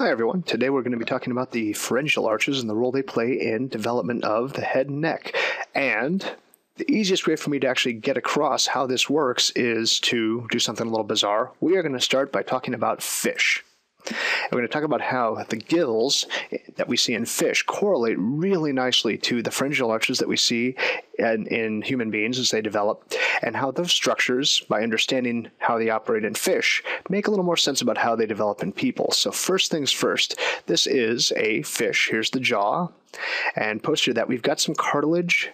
Hi everyone, today we're going to be talking about the pharyngeal arches and the role they play in development of the head and neck. And the easiest way for me to actually get across how this works is to do something a little bizarre. We are going to start by talking about fish. We're going to talk about how the gills that we see in fish correlate really nicely to the pharyngeal arches that we see in human beings as they develop, and how those structures, by understanding how they operate in fish, make a little more sense about how they develop in people. So first things first, this is a fish. Here's the jaw, and posterior to that we've got some cartilage.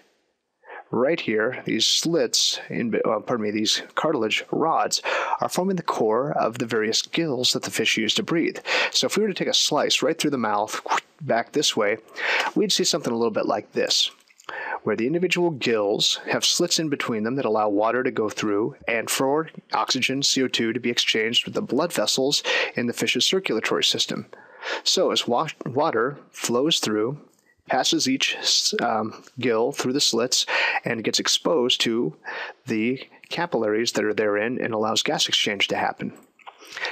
Right here, these slits, these cartilage rods are forming the core of the various gills that the fish use to breathe. So if we were to take a slice right through the mouth, back this way, we'd see something a little bit like this, where the individual gills have slits in between them that allow water to go through and for oxygen, CO2, to be exchanged with the blood vessels in the fish's circulatory system. So as water flows through, passes each gill through the slits and gets exposed to the capillaries that are therein and allows gas exchange to happen.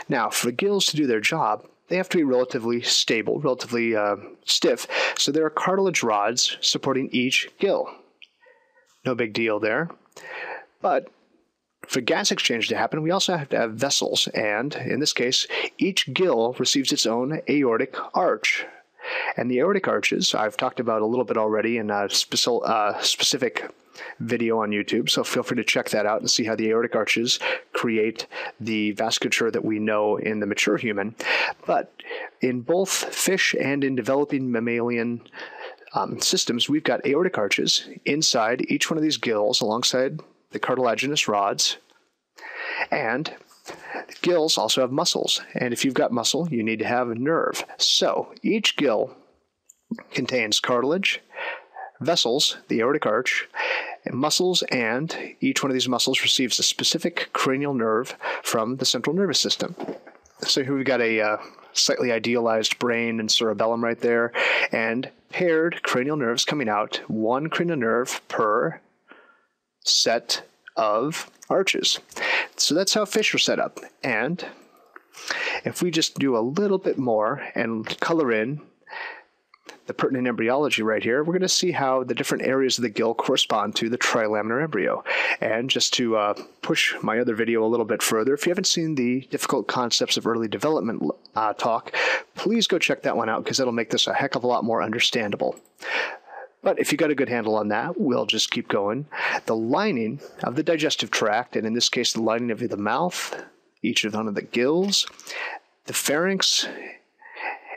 Now, for the gills to do their job, they have to be relatively stable, relatively stiff, so there are cartilage rods supporting each gill. No big deal there. But for gas exchange to happen, we also have to have vessels, and in this case, each gill receives its own aortic arch. And the aortic arches, I've talked about a little bit already in a specific video on YouTube, so feel free to check that out and see how the aortic arches create the vasculature that we know in the mature human. But in both fish and in developing mammalian systems, we've got aortic arches inside each one of these gills alongside the cartilaginous rods. And the gills also have muscles, and if you've got muscle, you need to have a nerve. So each gill contains cartilage, vessels, the aortic arch, and muscles, and each one of these muscles receives a specific cranial nerve from the central nervous system. So here we've got a slightly idealized brain and cerebellum right there, and paired cranial nerves coming out, one cranial nerve per set of arches. So that's how fish are set up. And if we just do a little bit more and color in the pertinent embryology right here, we're going to see how the different areas of the gill correspond to the trilaminar embryo. And just to push my other video a little bit further, if you haven't seen the difficult concepts of early development talk, please go check that one out, because it'll make this a heck of a lot more understandable. But if you got a good handle on that, we'll just keep going. The lining of the digestive tract, and in this case the lining of the mouth, each of one of the gills, the pharynx,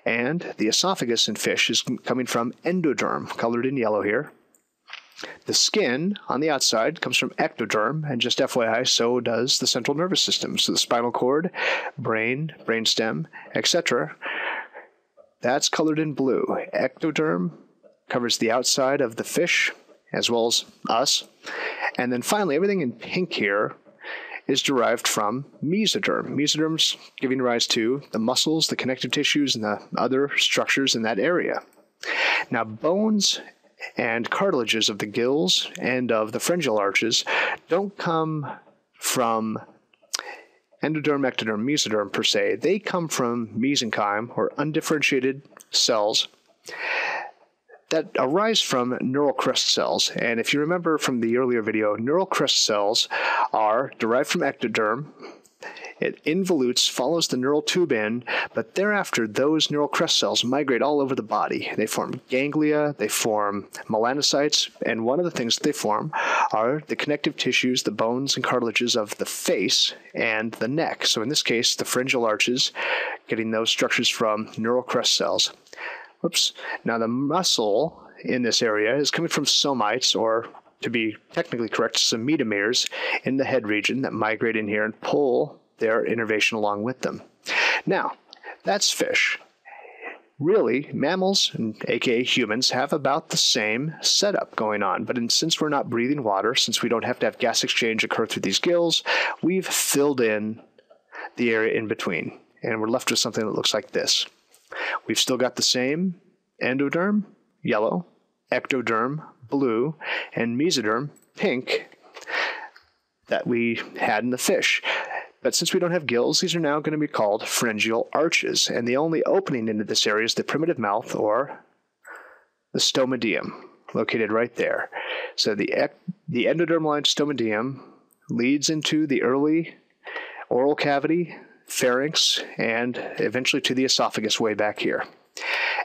and the esophagus in fish is coming from endoderm, colored in yellow here. The skin on the outside comes from ectoderm, and just FYI, so does the central nervous system. So the spinal cord, brain, brainstem, etc. That's colored in blue. Ectoderm covers the outside of the fish as well as us. And then finally, everything in pink here is derived from mesoderm. Mesoderm's giving rise to the muscles, the connective tissues, and the other structures in that area. Now, bones and cartilages of the gills and of the pharyngeal arches don't come from endoderm, ectoderm, mesoderm per se. They come from mesenchyme, or undifferentiated cells, that arise from neural crest cells. And if you remember from the earlier video, neural crest cells are derived from ectoderm. It involutes, follows the neural tube in, but thereafter those neural crest cells migrate all over the body. They form ganglia, they form melanocytes, and one of the things that they form are the connective tissues, the bones and cartilages of the face and the neck. So in this case, the pharyngeal arches, getting those structures from neural crest cells. Whoops. Now the muscle in this area is coming from somites, or to be technically correct, somatomeres in the head region that migrate in here and pull their innervation along with them. Now, that's fish. Really, mammals, aka humans, have about the same setup going on, but since we're not breathing water, since we don't have to have gas exchange occur through these gills, we've filled in the area in between, and we're left with something that looks like this. We've still got the same endoderm, yellow, ectoderm, blue, and mesoderm, pink, that we had in the fish. But since we don't have gills, these are now going to be called pharyngeal arches, and the only opening into this area is the primitive mouth, or the stomadeum, located right there. So the endoderm-lined stomadeum leads into the early oral cavity, pharynx, and eventually to the esophagus way back here.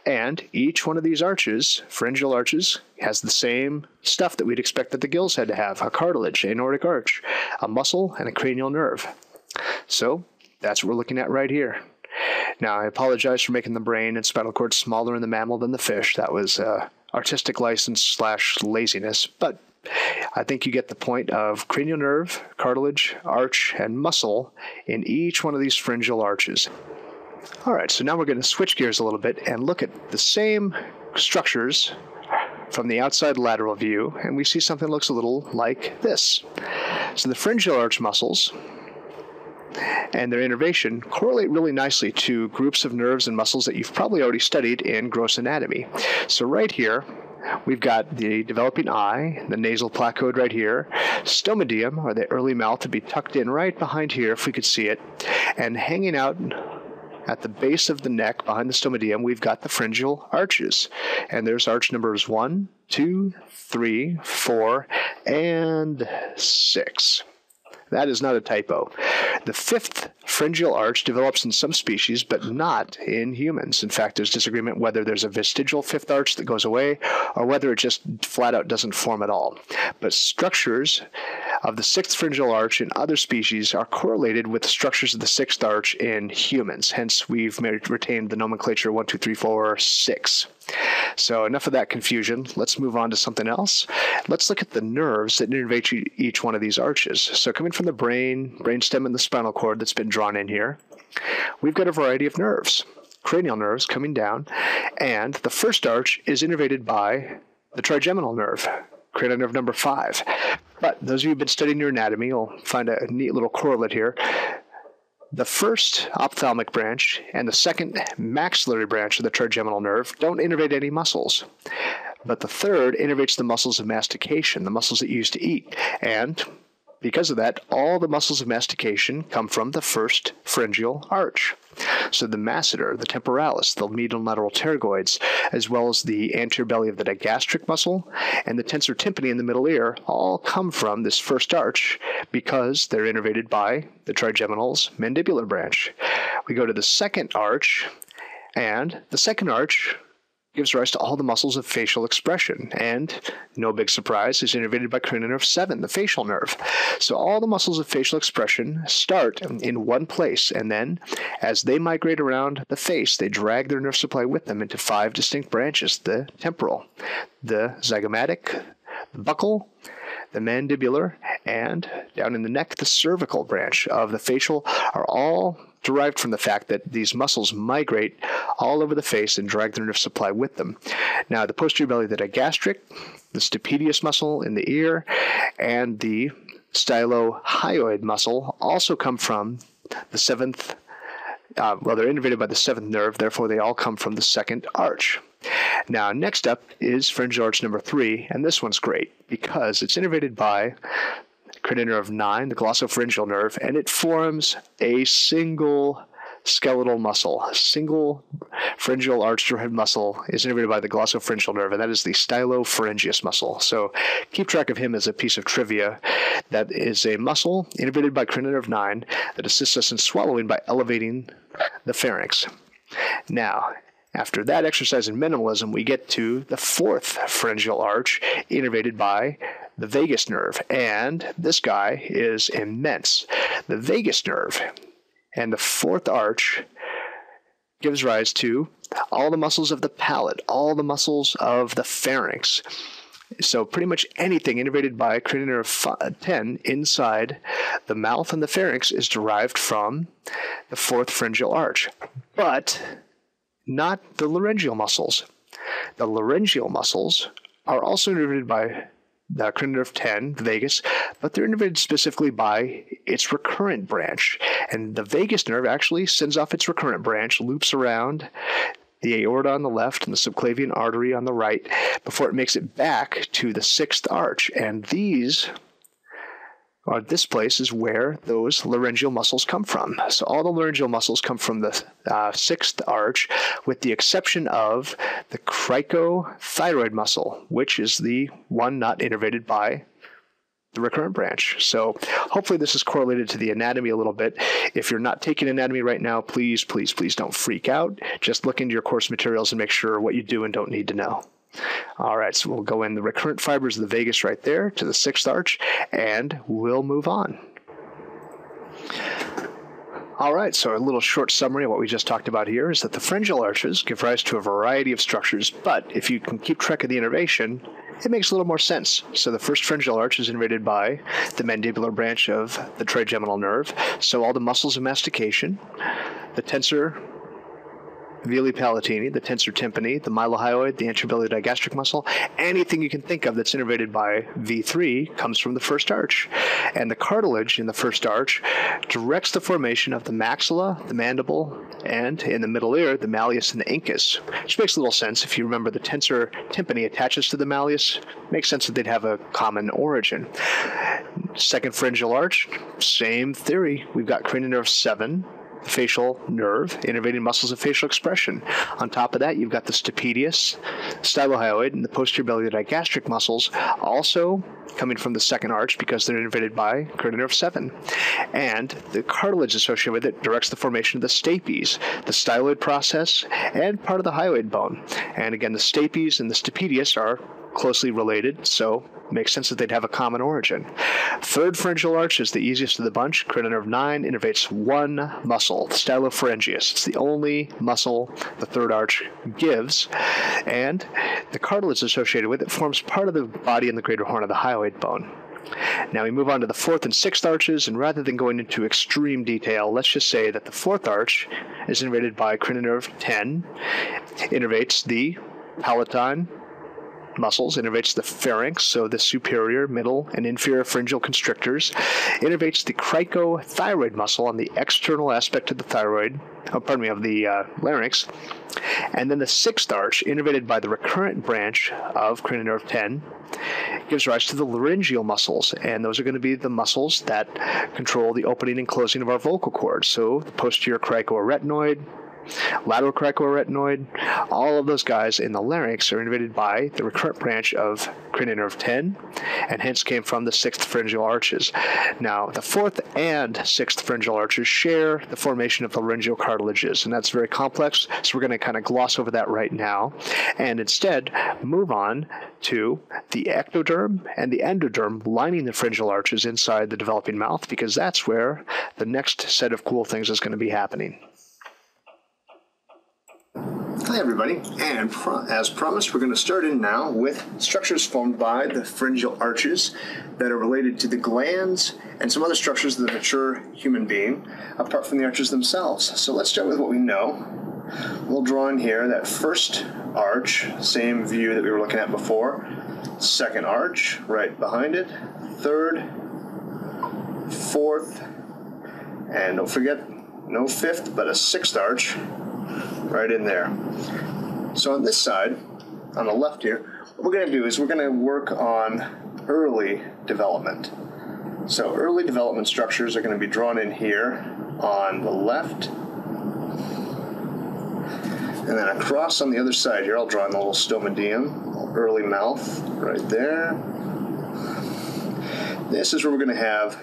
And each one of these arches, pharyngeal arches, has the same stuff that we'd expect that the gills had to have: a cartilage, an aortic arch, a muscle, and a cranial nerve. So that's what we're looking at right here. Now, I apologize for making the brain and spinal cord smaller in the mammal than the fish. That was artistic license / laziness, but I think you get the point of cranial nerve, cartilage, arch, and muscle in each one of these pharyngeal arches. All right, so now we're going to switch gears a little bit and look at the same structures from the outside lateral view, and we see something that looks a little like this. So the pharyngeal arch muscles and their innervation correlate really nicely to groups of nerves and muscles that you've probably already studied in gross anatomy. So right here, we've got the developing eye, the nasal placode right here, stomadeum, or the early mouth, to be tucked in right behind here if we could see it, and hanging out at the base of the neck behind the stomadeum, we've got the pharyngeal arches. And there's arch numbers 1, 2, 3, 4, and 6. That is not a typo. The fifth pharyngeal arch develops in some species, but not in humans. In fact, there's disagreement whether there's a vestigial fifth arch that goes away or whether it just flat out doesn't form at all. But structures of the sixth pharyngeal arch in other species are correlated with the structures of the sixth arch in humans. Hence, we've retained the nomenclature 1, 2, 3, 4, 6. So enough of that confusion. Let's move on to something else. Let's look at the nerves that innervate each one of these arches. So coming from the brainstem, and the spinal cord that's been drawn in here, we've got a variety of nerves, cranial nerves coming down, and the first arch is innervated by the trigeminal nerve, cranial nerve number 5. But those of you who've been studying your anatomy will find a neat little correlate here. The first ophthalmic branch and the second maxillary branch of the trigeminal nerve don't innervate any muscles. But the third innervates the muscles of mastication, the muscles that you use to eat. And because of that, all the muscles of mastication come from the first pharyngeal arch. So the masseter, the temporalis, the medial and lateral pterygoids, as well as the anterior belly of the digastric muscle and the tensor tympani in the middle ear all come from this first arch because they're innervated by the trigeminal's mandibular branch. We go to the second arch, and the second arch gives rise to all the muscles of facial expression, and no big surprise, is innervated by cranial nerve 7, the facial nerve. So all the muscles of facial expression start in one place, and then as they migrate around the face, they drag their nerve supply with them into 5 distinct branches: the temporal, the zygomatic, the buccal, the mandibular, and down in the neck, the cervical branch of the facial, are all derived from the fact that these muscles migrate all over the face and drag their nerve supply with them. Now, the posterior belly of the digastric, the stapedius muscle in the ear, and the stylohyoid muscle also come from the seventh, they're innervated by the seventh nerve, therefore they all come from the second arch. Now, next up is pharyngeal arch number 3, and this one's great because it's innervated by cranial nerve 9, the glossopharyngeal nerve, and it forms a single skeletal muscle. A single pharyngeal arch head muscle is innervated by the glossopharyngeal nerve, and that is the Stylopharyngeus muscle. So keep track of him as a piece of trivia. That is a muscle innervated by cranial nerve 9 that assists us in swallowing by elevating the pharynx. Now, after that exercise in minimalism, we get to the fourth pharyngeal arch, innervated by the vagus nerve, and this guy is immense. The vagus nerve and the fourth arch gives rise to all the muscles of the palate, all the muscles of the pharynx. So pretty much anything innervated by cranial nerve 10 inside the mouth and the pharynx is derived from the fourth pharyngeal arch, but not the laryngeal muscles. The laryngeal muscles are also innervated by the cranial nerve 10, the vagus, but they're innervated specifically by its recurrent branch. And the vagus nerve actually sends off its recurrent branch, loops around the aorta on the left and the subclavian artery on the right before it makes it back to the sixth arch. And these This place is where those laryngeal muscles come from. So all the laryngeal muscles come from the sixth arch, with the exception of the cricothyroid muscle, which is the one not innervated by the recurrent branch. So hopefully this is correlated to the anatomy a little bit. If you're not taking anatomy right now, please, please, please don't freak out. Just look into your course materials and make sure what you do and don't need to know. All right, so we'll go in the recurrent fibers of the vagus right there to the sixth arch, and we'll move on. All right, so a little short summary of what we just talked about here is that the pharyngeal arches give rise to a variety of structures, but if you can keep track of the innervation, it makes a little more sense. So the first pharyngeal arch is innervated by the mandibular branch of the trigeminal nerve, so all the muscles of mastication, the tensor veli palatini, the tensor tympani, the mylohyoid, the anterobelly digastric muscle, anything you can think of that's innervated by V3 comes from the first arch. And the cartilage in the first arch directs the formation of the maxilla, the mandible, and in the middle ear, the malleus and the incus, which makes a little sense. If you remember, the tensor tympani attaches to the malleus. Makes sense that they'd have a common origin. Second pharyngeal arch, same theory. We've got cranial nerve 7, the facial nerve, innervating muscles of facial expression. On top of that, you've got the stapedius, stylohyoid, and the posterior belly digastric muscles, also coming from the second arch because they're innervated by cranial nerve 7. And the cartilage associated with it directs the formation of the stapes, the styloid process, and part of the hyoid bone. And again, the stapes and the stapedius are closely related, so it makes sense that they'd have a common origin. Third pharyngeal arch is the easiest of the bunch. Cranial nerve 9 innervates one muscle, the stylopharyngeus. It's the only muscle the third arch gives, and the cartilage associated with it forms part of the body in the greater horn of the hyoid bone. Now we move on to the fourth and sixth arches, and rather than going into extreme detail, let's just say that the fourth arch is innervated by cranial nerve 10, innervates the palatine muscles, innervates the pharynx, so the superior, middle, and inferior pharyngeal constrictors, innervates the cricothyroid muscle on the external aspect of the thyroid, of the larynx, and then the sixth arch, innervated by the recurrent branch of cranial nerve 10, gives rise to the laryngeal muscles, and those are going to be the muscles that control the opening and closing of our vocal cords, so the posterior cricoarytenoid, lateral cricoarytenoid, all of those guys in the larynx are innervated by the recurrent branch of cranial nerve 10, and hence came from the sixth pharyngeal arches. Now, the fourth and sixth pharyngeal arches share the formation of the laryngeal cartilages, and that's very complex, so we're going to kind of gloss over that right now, and instead move on to the ectoderm and the endoderm lining the pharyngeal arches inside the developing mouth, because that's where the next set of cool things is going to be happening. Hi everybody, and as promised, we're going to start in now with structures formed by the pharyngeal arches that are related to the glands and some other structures of the mature human being apart from the arches themselves. So let's start with what we know. We'll draw in here that first arch, same view that we were looking at before, second arch right behind it, third, fourth, and don't forget, no fifth, but a sixth arch right in there. So on this side, on the left here, what we're going to do is we're going to work on early development. So early development structures are going to be drawn in here on the left. And then across on the other side here, I'll draw in the little stomadeum, early mouth right there. This is where we're going to have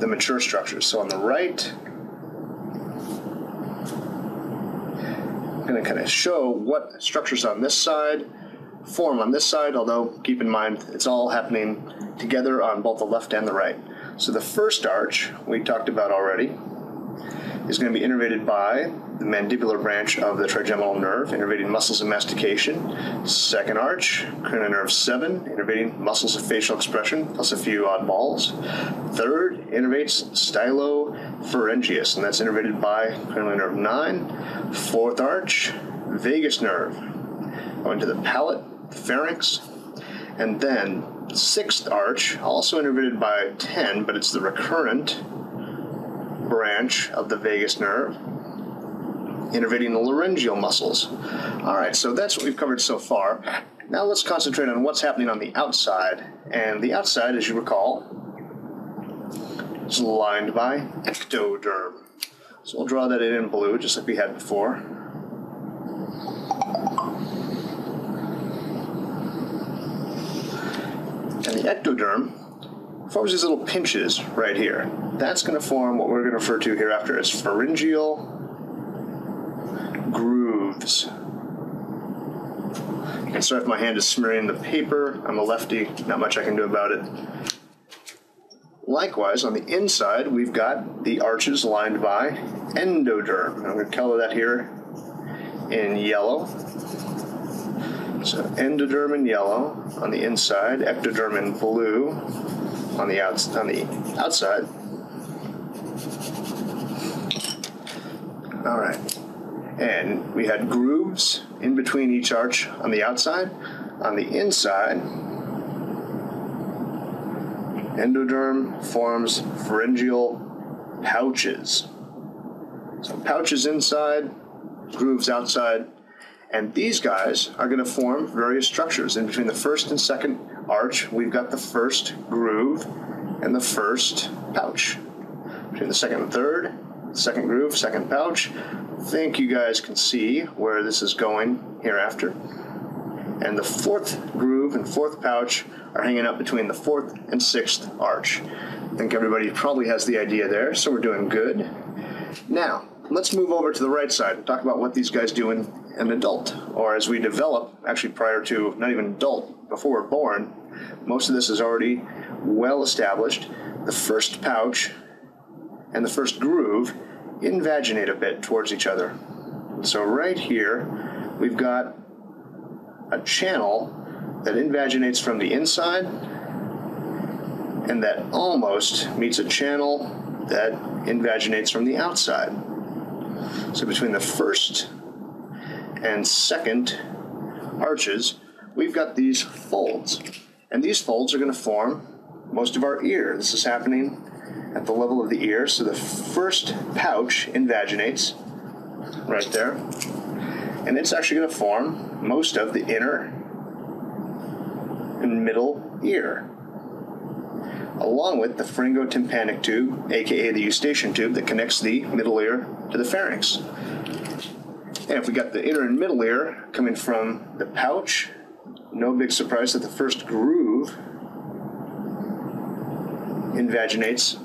the mature structures. So on the right, I'm going to kind of show what structures on this side form on this side, although keep in mind it's all happening together on both the left and the right. So the first arch we talked about already is going to be innervated by the mandibular branch of the trigeminal nerve, innervating muscles of mastication. Second arch, cranial nerve 7, innervating muscles of facial expression, plus a few oddballs. Third, innervates stylopharyngeus, and that's innervated by cranial nerve 9. Fourth arch, vagus nerve, going to the palate, the pharynx. And then sixth arch, also innervated by 10, but it's the recurrent branch of the vagus nerve, innervating the laryngeal muscles. All right, so that's what we've covered so far. Now let's concentrate on what's happening on the outside. And the outside, as you recall, is lined by ectoderm. So we'll draw that in blue, just like we had before. And the ectoderm forms these little pinches right here. That's going to form what we're going to refer to hereafter as pharyngeal grooves. And sorry if my hand is smearing the paper. I'm a lefty, not much I can do about it. Likewise, on the inside, we've got the arches lined by endoderm. I'm going to color that here in yellow. So endoderm in yellow on the inside, ectoderm in blue on the outside. All right. And we had grooves in between each arch on the outside. On the inside, endoderm forms pharyngeal pouches. So pouches inside, grooves outside, and these guys are going to form various structures. In between the first and second arch, we've got the first groove and the first pouch. Between the second and third, second groove, second pouch. I think you guys can see where this is going hereafter. And the fourth groove and fourth pouch are hanging out between the fourth and sixth arch. I think everybody probably has the idea there, so we're doing good. Now, let's move over to the right side and talk about what these guys do in an adult, or as we develop, actually prior to, not even adult, before we're born. Most of this is already well established. The first pouch and the first groove invaginate a bit towards each other. So right here, we've got a channel that invaginates from the inside and that almost meets a channel that invaginates from the outside. So between the first and second arches, we've got these folds. And these folds are going to form most of our ear. This is happening at the level of the ear. So the first pouch invaginates right there. And it's actually going to form most of the inner and middle ear, along with the pharyngotympanic tube, aka the eustachian tube that connects the middle ear to the pharynx. And if we got the inner and middle ear coming from the pouch, no big surprise that the first groove invaginates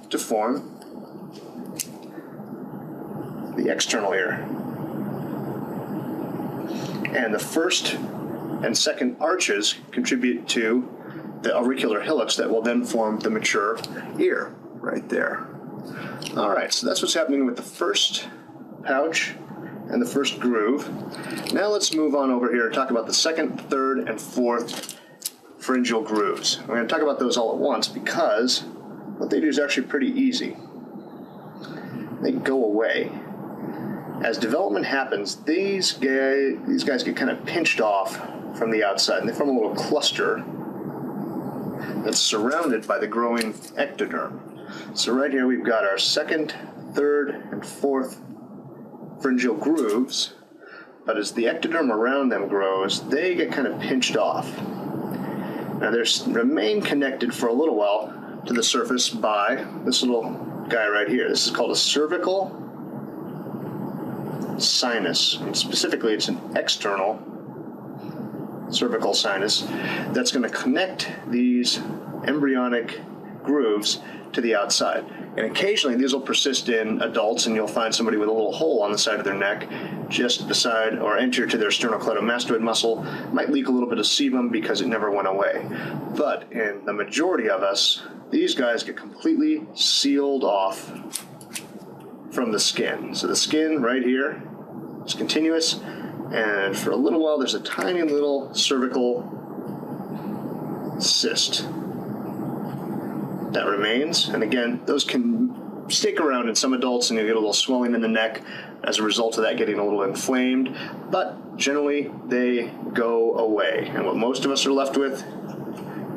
to form the external ear. And the first and second arches contribute to the auricular hillux that will then form the mature ear right there. All right, so that's what's happening with the first pouch and the first groove. Now let's move on over here and talk about the second, third, and fourth pharyngeal grooves. We're going to talk about those all at once because what they do is actually pretty easy. They go away. As development happens, these guys get kind of pinched off from the outside, and they form a little cluster that's surrounded by the growing ectoderm. So right here we've got our second, third, and fourth pharyngeal grooves, but as the ectoderm around them grows, they get kind of pinched off. Now they remain connected for a little while to the surface by this little guy right here. This is called a cervical sinus. And specifically, it's an external cervical sinus that's going to connect these embryonic grooves to the outside. And occasionally these will persist in adults, and you'll find somebody with a little hole on the side of their neck just beside or anterior to their sternocleidomastoid muscle. Might leak a little bit of sebum because it never went away. But in the majority of us, these guys get completely sealed off from the skin. So the skin right here is continuous, and for a little while there's a tiny little cervical cyst that remains. And again, those can stick around in some adults, and you get a little swelling in the neck as a result of that getting a little inflamed, but generally they go away. And what most of us are left with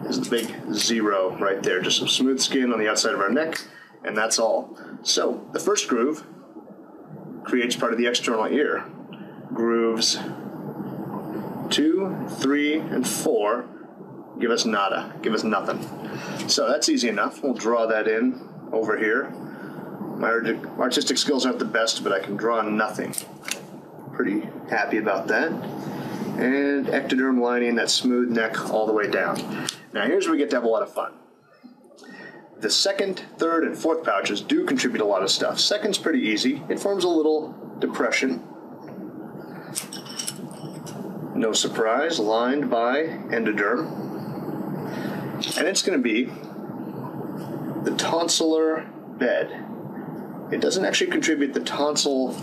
is the big zero right there, just some smooth skin on the outside of our neck, and that's all. So the first groove creates part of the external ear. Grooves 2, 3, and 4 give us nada, give us nothing. So that's easy enough. We'll draw that in over here. My artistic skills aren't the best, but I can draw nothing. Pretty happy about that. And ectoderm lining that smooth neck all the way down. Now here's where we get to have a lot of fun. The second, third, and fourth pouches do contribute a lot of stuff. Second's pretty easy. It forms a little depression. No surprise, lined by endoderm. And it's going to be the tonsillar bed. It doesn't actually contribute the tonsil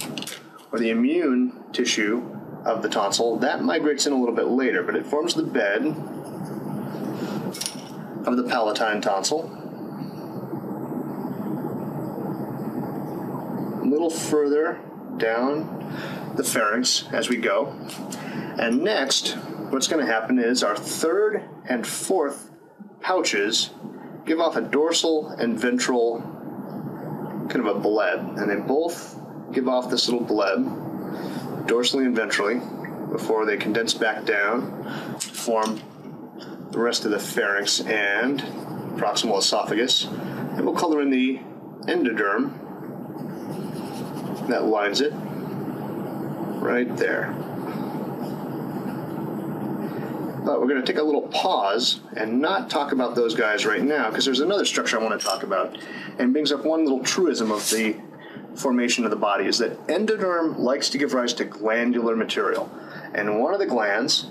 or the immune tissue of the tonsil. That migrates in a little bit later, but it forms the bed of the palatine tonsil. A little further down the pharynx as we go. And next, what's going to happen is our third and fourth pouches give off a dorsal and ventral kind of a bleb, and they both give off this little bleb, dorsally and ventrally, before they condense back down to form the rest of the pharynx and proximal esophagus. And we'll color in the endoderm that lines it right there. But we're going to take a little pause and not talk about those guys right now, because there's another structure I want to talk about, and brings up one little truism of the formation of the body, is that endoderm likes to give rise to glandular material. And one of the glands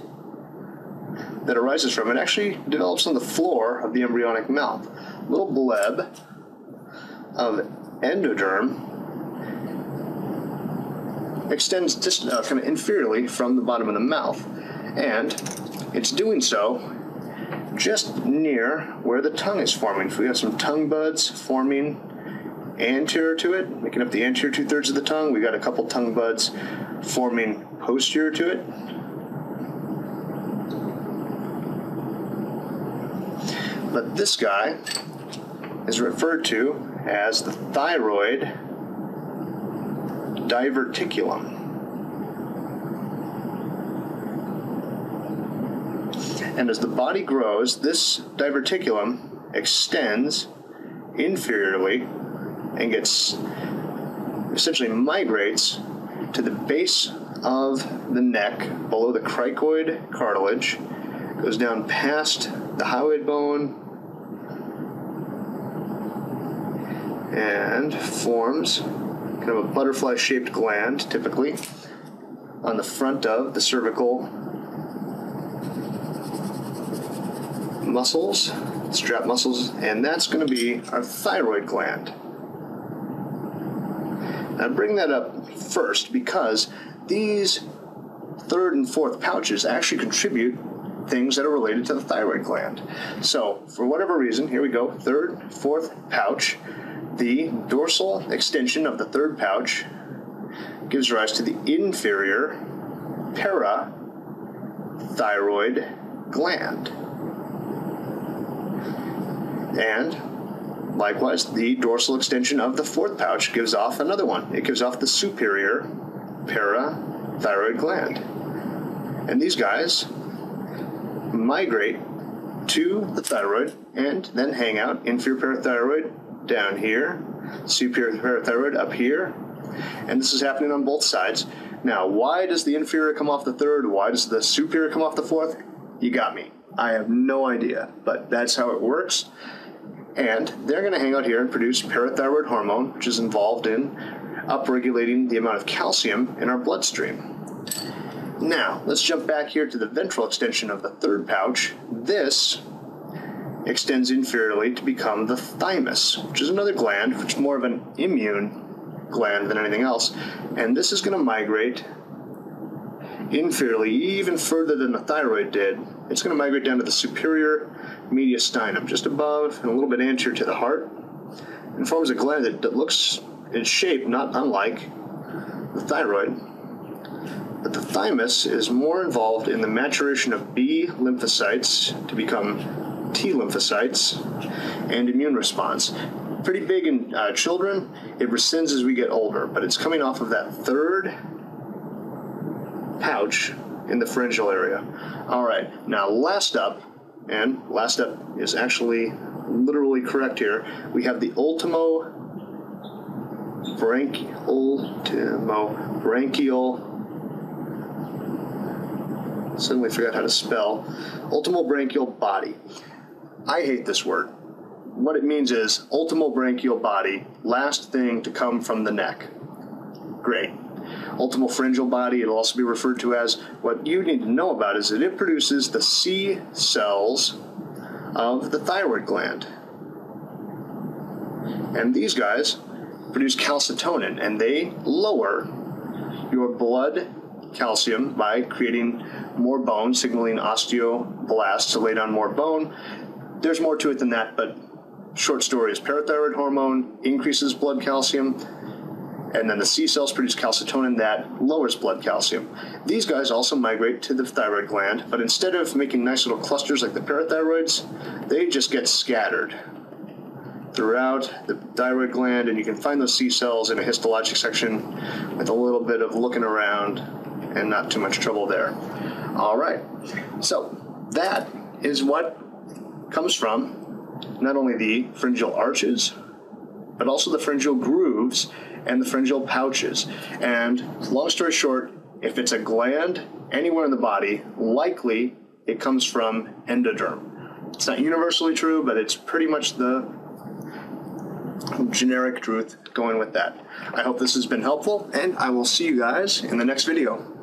that arises from it actually develops on the floor of the embryonic mouth. A little bleb of endoderm extends kind of inferiorly from the bottom of the mouth. And it's doing so just near where the tongue is forming. So we have some tongue buds forming anterior to it, making up the anterior 2/3 of the tongue. We got a couple tongue buds forming posterior to it. But this guy is referred to as the thyroid diverticulum. And as the body grows, this diverticulum extends inferiorly and essentially migrates to the base of the neck, below the cricoid cartilage, goes down past the hyoid bone, and forms kind of a butterfly-shaped gland, typically, on the front of the cervical muscles, strap muscles, and that's going to be our thyroid gland. I bring that up first because these third and fourth pouches actually contribute things that are related to the thyroid gland. So, for whatever reason, here we go, third, fourth pouch. The dorsal extension of the third pouch gives rise to the inferior parathyroid gland. And likewise, the dorsal extension of the fourth pouch gives off another one. It gives off the superior parathyroid gland. And these guys migrate to the thyroid and then hang out. Inferior parathyroid down here, superior parathyroid up here. And this is happening on both sides. Now, why does the inferior come off the third? Why does the superior come off the fourth? You got me. I have no idea, but that's how it works. And they're going to hang out here and produce parathyroid hormone, which is involved in upregulating the amount of calcium in our bloodstream. Now, let's jump back here to the ventral extension of the third pouch. This extends inferiorly to become the thymus, which is another gland, which is more of an immune gland than anything else. And this is going to migrate inferiorly, even further than the thyroid did. It's going to migrate down to the superior mediastinum, just above and a little bit anterior to the heart, and forms a gland that looks in shape not unlike the thyroid. But the thymus is more involved in the maturation of B lymphocytes to become T lymphocytes and immune response. Pretty big in children. It rescinds as we get older, but it's coming off of that third pouch in the pharyngeal area. All right, now last up, and last up is actually literally correct here, we have the ultimobranchial, suddenly forgot how to spell, ultimobranchial body. I hate this word. What it means is ultimobranchial body, last thing to come from the neck. Great. Ultimopharyngeal body, it'll also be referred to as, what you need to know about is that it produces the C cells of the thyroid gland. And these guys produce calcitonin, and they lower your blood calcium by creating more bone, signaling osteoblasts to lay down more bone. There's more to it than that, but short story is parathyroid hormone increases blood calcium, and then the C cells produce calcitonin that lowers blood calcium. These guys also migrate to the thyroid gland, but instead of making nice little clusters like the parathyroids, they just get scattered throughout the thyroid gland, and you can find those C cells in a histologic section with a little bit of looking around and not too much trouble there. All right, so that is what comes from not only the pharyngeal arches, but also the pharyngeal grooves and the pharyngeal pouches. And long story short, if it's a gland anywhere in the body, likely it comes from endoderm. It's not universally true, but it's pretty much the generic truth going with that. I hope this has been helpful, and I will see you guys in the next video.